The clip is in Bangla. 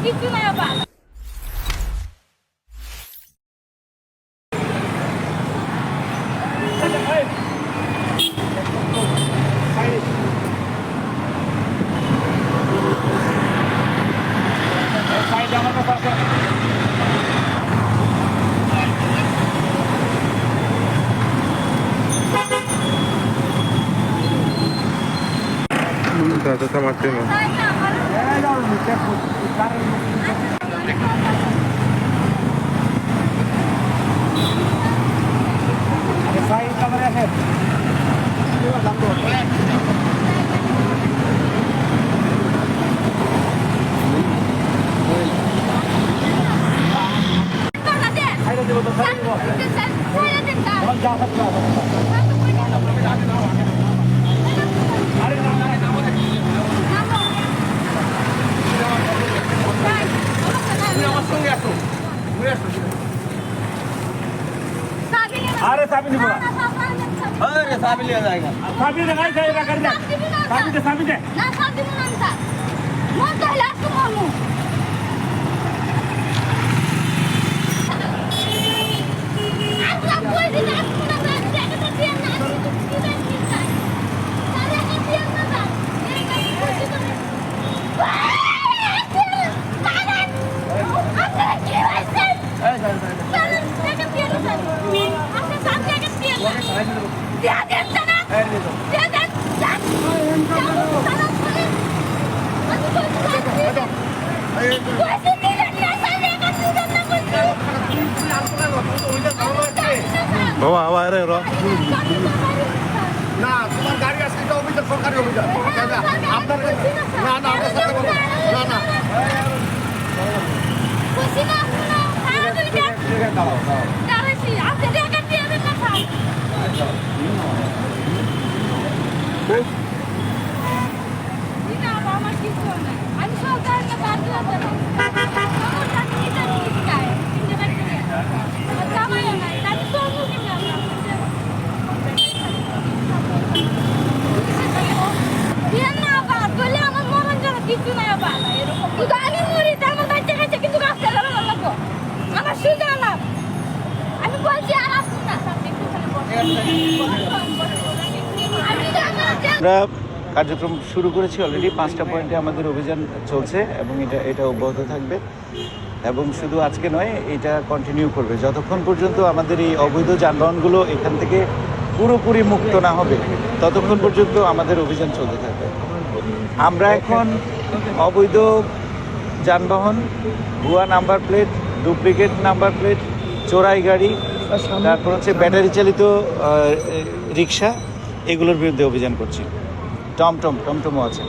কিছু নাই আবার Está matando. अरे साबी नहीं बोला अरे साबी लिया जाएगा साबी ने नहीं चाहिए कर दे साबी दे ना साबी मुनांता मोर तो लास्ट मामू आप कोई दिन आप मुना बात जाके तो दिया ना तो सीधा सीधा सारे के दिया ना था मेरे का कुछ तो नहीं বাবা আবার এলো না তোমার গাড়ি আজকে এটা অভিযোগ সরকারি অভিযোগ আপনার না না আমার সাথে বলো না না খুশি না না আর দুইটা দাঁড়াইছি আপনি টাকা দিয়ে দেন না স্যার দিনা আমার কিছু না আমি সব গাড়ি না বাদ দিলাম আমার টাকা দিতে দিতে চাই কিন্তু বাকি জামাই না তাই তো মুখে না দিন না বাদ বলে আমার মরণ জন্য কিছু নাই বাদ এরকম তো আমি মরি তার আমার বাচ্চা কাছে কিন্তু রাস্তা ধরে লাগবো আমার সুজা না আমি বলছি আর আসুন না সামনে একটুখানি আমরা কার্যক্রম শুরু করেছি অলরেডি 5টা পয়েন্টে আমাদের অভিযান চলছে এবং এটা অব্যাহত থাকবে এবং শুধু আজকে নয় এটা কন্টিনিউ করবে যতক্ষণ পর্যন্ত আমাদের এই অবৈধ যানবাহনগুলো এখান থেকে পুরোপুরি মুক্ত না হবে ততক্ষণ পর্যন্ত আমাদের অভিযান চলতে থাকবে। আমরা এখন অবৈধ যানবাহন, ভুয়া number plate, duplicate number plate, চোরাই গাড়ি, তারপর হচ্ছে ব্যাটারি চালিত রিক্সা এগুলোর বিরুদ্ধে অভিযান করছি। টমটমও আছে।